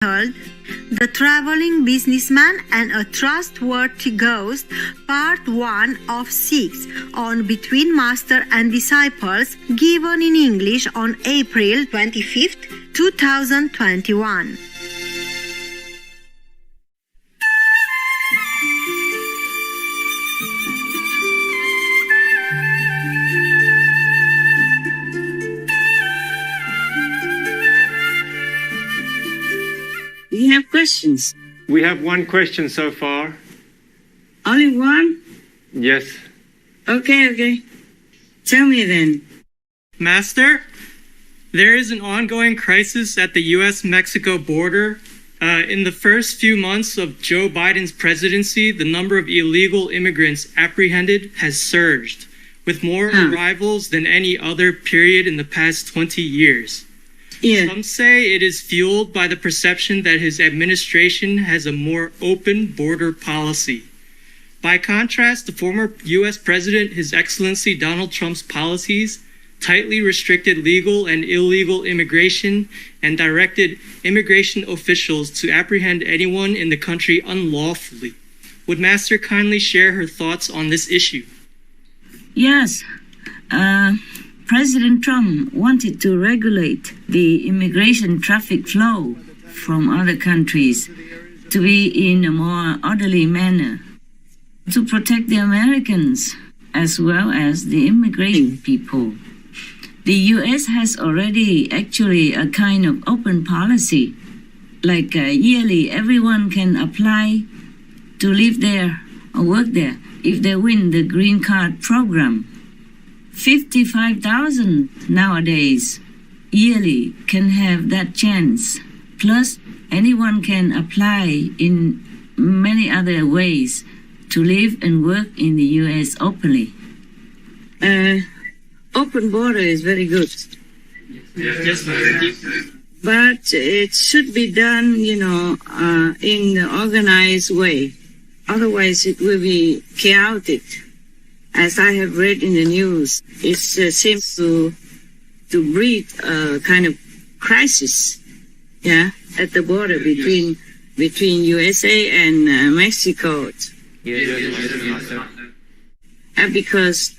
called The Traveling Businessman and a Trustworthy Ghost, Part 1 of 6, on Between Master and Disciples, given in English on April 25th, 2021. Do you have questions? We have one question so far. Only one? Yes. Okay. Tell me then. Master, there is an ongoing crisis at the U.S.-Mexico border. In the first few months of Joe Biden's presidency, the number of illegal immigrants apprehended has surged, with more arrivals than any other period in the past 20 years. Yeah. Some say it is fueled by the perception that his administration has a more open border policy. By contrast, the former U.S. President, His Excellency Donald Trump's policies tightly restricted legal and illegal immigration and directed immigration officials to apprehend anyone in the country unlawfully. Would Master kindly share her thoughts on this issue? Yes. President Trump wanted to regulate the immigration traffic flow from other countries to be in a more orderly manner to protect the Americans as well as the immigrating people. The U.S. has already actually a kind of open policy, like yearly everyone can apply to live there or work there if they win the green card program. 55,000 nowadays yearly can have that chance. Plus, anyone can apply in many other ways to live and work in the U.S. openly. Open border is very good. Yes, But it should be done, in an organized way. Otherwise, it will be chaotic. As I have read in the news, it seems to breed a kind of crisis, at the border between USA and Mexico. Because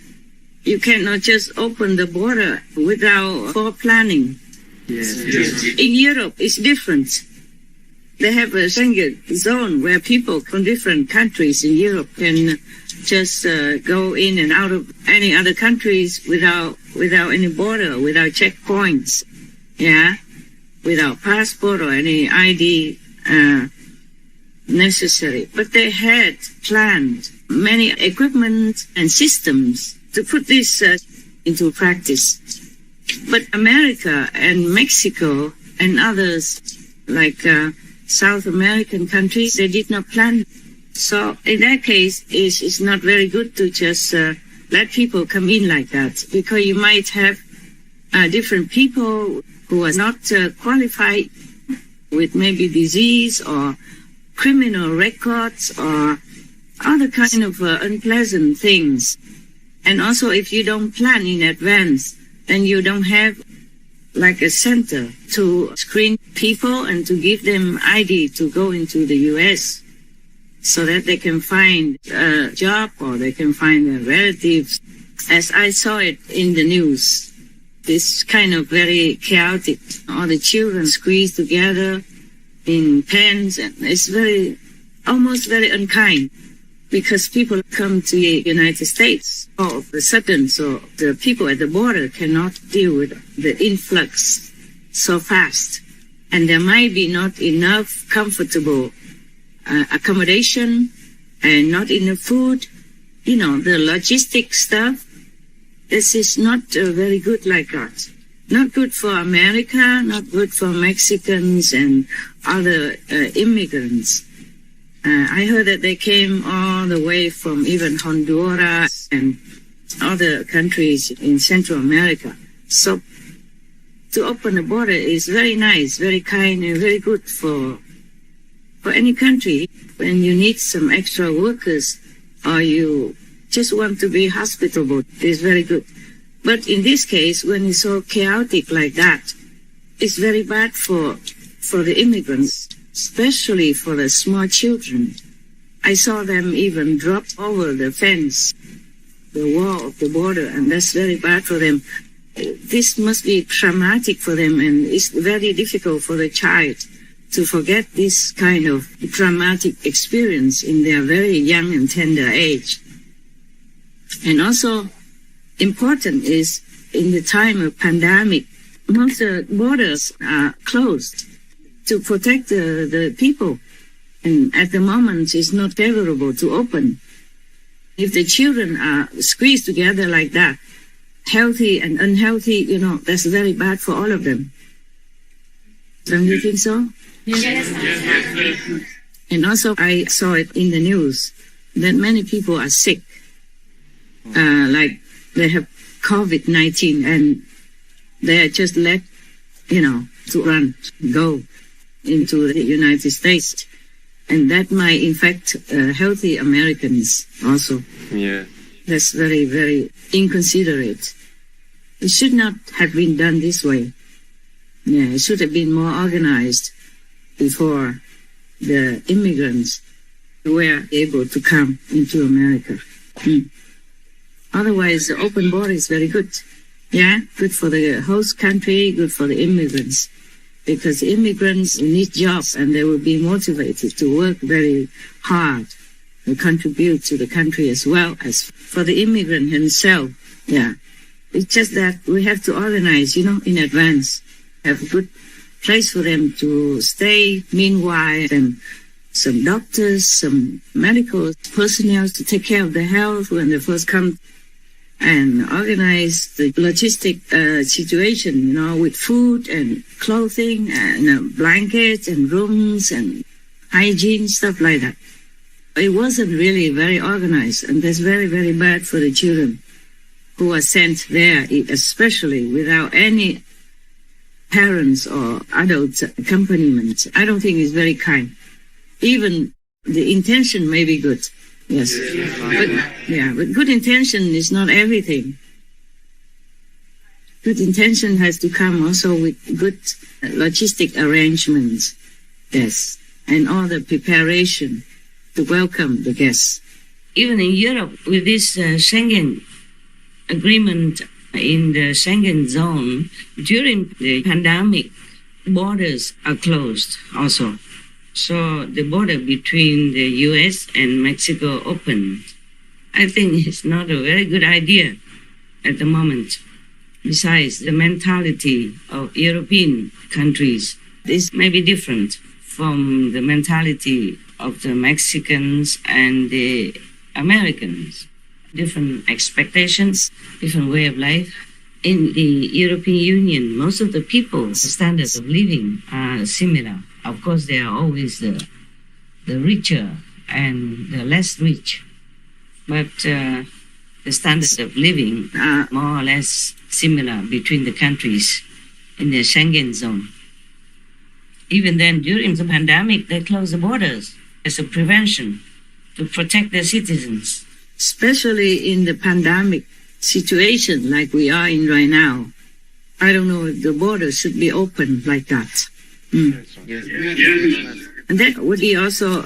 you cannot just open the border without planning. In Europe, it's different. They have a Schengen zone where people from different countries in Europe can just go in and out of any other countries without any border, without checkpoints, without passport or any ID necessary. But they had planned many equipment and systems to put this into practice. But America and Mexico and others, like South American countries, they did not plan. So in that case, it's not very good to just let people come in like that, because you might have different people who are not qualified with maybe disease or criminal records or other kind of unpleasant things. And also, if you don't plan in advance, then you don't have like a center to screen people and to give them ID to go into the U.S. so that they can find a job or they can find their relatives. As I saw it in the news, this kind of very chaotic. All the children squeezed together in pens, and it's almost very unkind, because people come to the United States all of a sudden, so the people at the border cannot deal with the influx so fast. And there might be not enough comfortable accommodation and not enough food. The logistic stuff, this is not very good like that. Not good for America, not good for Mexicans and other immigrants. I heard that they came all the way from even Honduras and other countries in Central America. So to open the border is very nice, very kind, and very good for any country. When you need some extra workers or you just want to be hospitable, it's very good. But in this case, when it's so chaotic like that, it's very bad for for the immigrants, especially for the small children. I saw them even drop over the fence, the wall of the border, and that's very bad for them. This must be traumatic for them, and it's very difficult for the child to forget this kind of traumatic experience in their very young and tender age. And also important is in the time of pandemic, most of the borders are closed to protect the people. And at the moment, it's not favorable to open. If the children are squeezed together like that, healthy and unhealthy, that's very bad for all of them. Don't you think so? Yes. And also, I saw it in the news that many people are sick, like they have COVID-19, and they are just let, to go into the United States. And that might infect healthy Americans also. Yeah. That's very, very inconsiderate. It should not have been done this way. Yeah, it should have been more organized before the immigrants were able to come into America. Otherwise, the open border is very good. Yeah, good for the host country, good for the immigrants. Because immigrants need jobs and they will be motivated to work very hard and contribute to the country as well as for the immigrant himself. Yeah. It's just that we have to organize, in advance, have a good place for them to stay. Meanwhile, and some doctors, some medical personnel to take care of their health when they first come, and organize the logistic situation, with food and clothing and blankets and rooms and hygiene, stuff like that. It wasn't really very organized, and that's very, very bad for the children who are sent there, especially without any parents or adult accompaniment. I don't think it's very kind. Even the intention may be good. Yes. But good intention is not everything. Good intention has to come also with good logistic arrangements. Yes. And all the preparation to welcome the guests. Even in Europe, with this Schengen agreement in the Schengen zone, during the pandemic, borders are closed also. So the border between the US and Mexico opened. I think it's not a very good idea at the moment. Besides, the mentality of European countries is maybe different from the mentality of the Mexicans and the Americans. Different expectations, different way of life. In the European Union, most of the people's standards of living are similar. Of course, there are always the richer and the less rich. But the standards of living are more or less similar between the countries in the Schengen zone. Even then, during the pandemic, they closed the borders as a prevention to protect their citizens. Especially in the pandemic situation like we are in right now. I don't know if the border should be open like that. And that would be also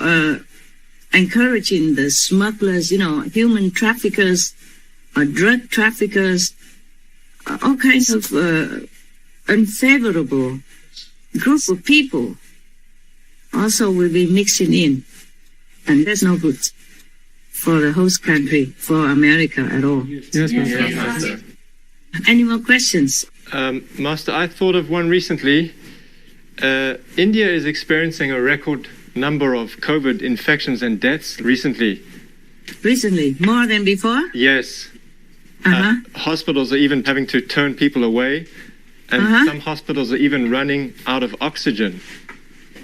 encouraging the smugglers, human traffickers, drug traffickers, all kinds of unfavorable group of people also will be mixing in. And that's no good for the host country, for America at all. Yes, Master. Any more questions? Master, I thought of one recently. India is experiencing a record number of COVID infections and deaths recently. Recently? More than before? Yes. Hospitals are even having to turn people away. And some hospitals are even running out of oxygen,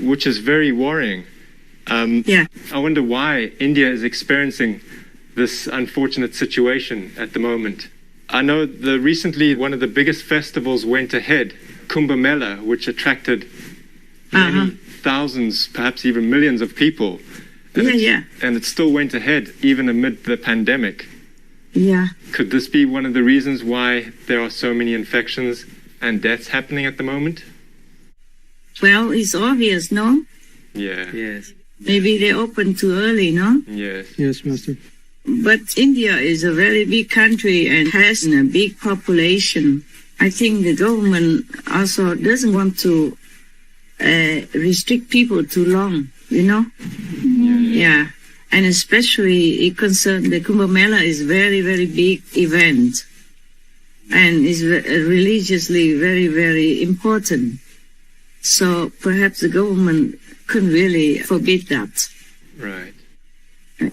which is very worrying. I wonder why India is experiencing this unfortunate situation at the moment. I know recently one of the biggest festivals went ahead, Kumbh Mela, which attracted many thousands, perhaps even millions of people. And it still went ahead even amid the pandemic. Yeah. Could this be one of the reasons why there are so many infections and deaths happening at the moment? Well, it's obvious, no? Yeah. Yes. Maybe they opened too early, no? Yes. Yes, Master. But India is a very big country and has a big population. I think the government also doesn't want to restrict people too long, you know? Yeah. And especially it concerns the Kumbh Mela is very, very big event. And is religiously very, very important. So perhaps the government couldn't really forbid that. Right.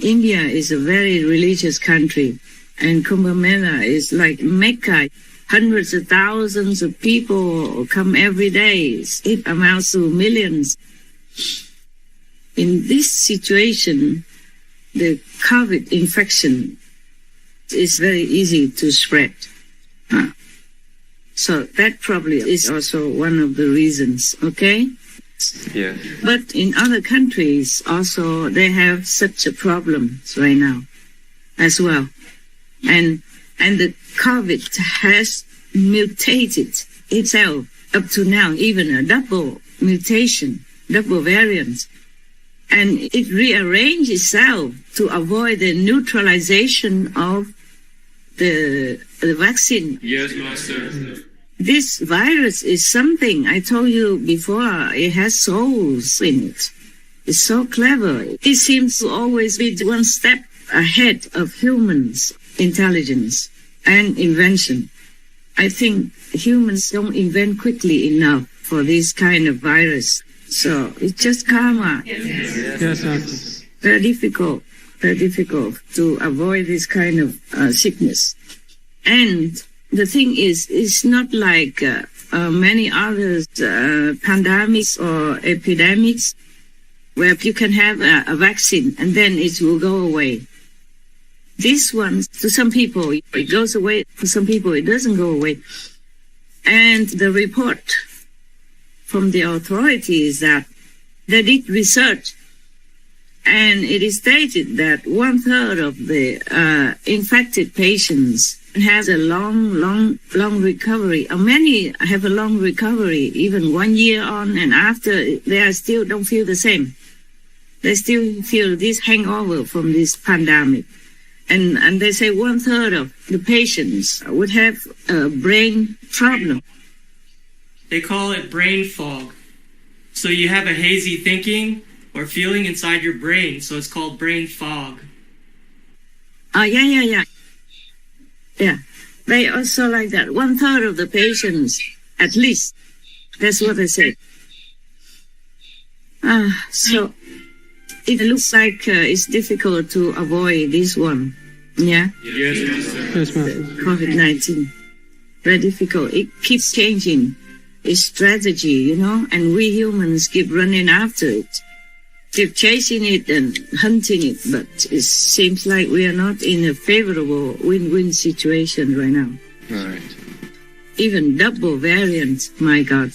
India is a very religious country, and Kumbh Mela is like Mecca. Hundreds of thousands of people come every day. It amounts to millions. In this situation, the COVID infection is very easy to spread. So that probably is also one of the reasons, okay? Yeah. But in other countries also they have such a problem right now as well. And the COVID has mutated itself up to now, even a double mutation, double variant. And it rearranged itself to avoid the neutralization of the vaccine. Yes, Master. This virus is something, I told you before, it has souls in it. It's so clever. It seems to always be one step ahead of humans' intelligence and invention. I think humans don't invent quickly enough for this kind of virus. So it's just karma. Yes, Master. Very difficult to avoid this kind of sickness. And the thing is, it's not like many other pandemics or epidemics where you can have a vaccine and then it will go away. This one, to some people, it goes away. For some people, it doesn't go away. And the report from the authorities that they did research, and it is stated that 1/3 of the infected patients has a long recovery. Many have a long recovery, even 1 year on, and after they are still don't feel the same. They still feel this hangover from this pandemic. And they say 1/3 of the patients would have a brain problem. They call it brain fog. So you have a hazy thinking or feeling inside your brain, so it's called brain fog. Yeah. They also like that. 1/3 of the patients, at least. That's what they say. So it looks like it's difficult to avoid this one. Yeah? Yes, Master. Yes, Master. COVID-19. Very difficult. It keeps changing its strategy, you know, and we humans keep running after it. Keep chasing it and hunting it, but it seems like we are not in a favorable win-win situation right now. Right. Even double variant, my God.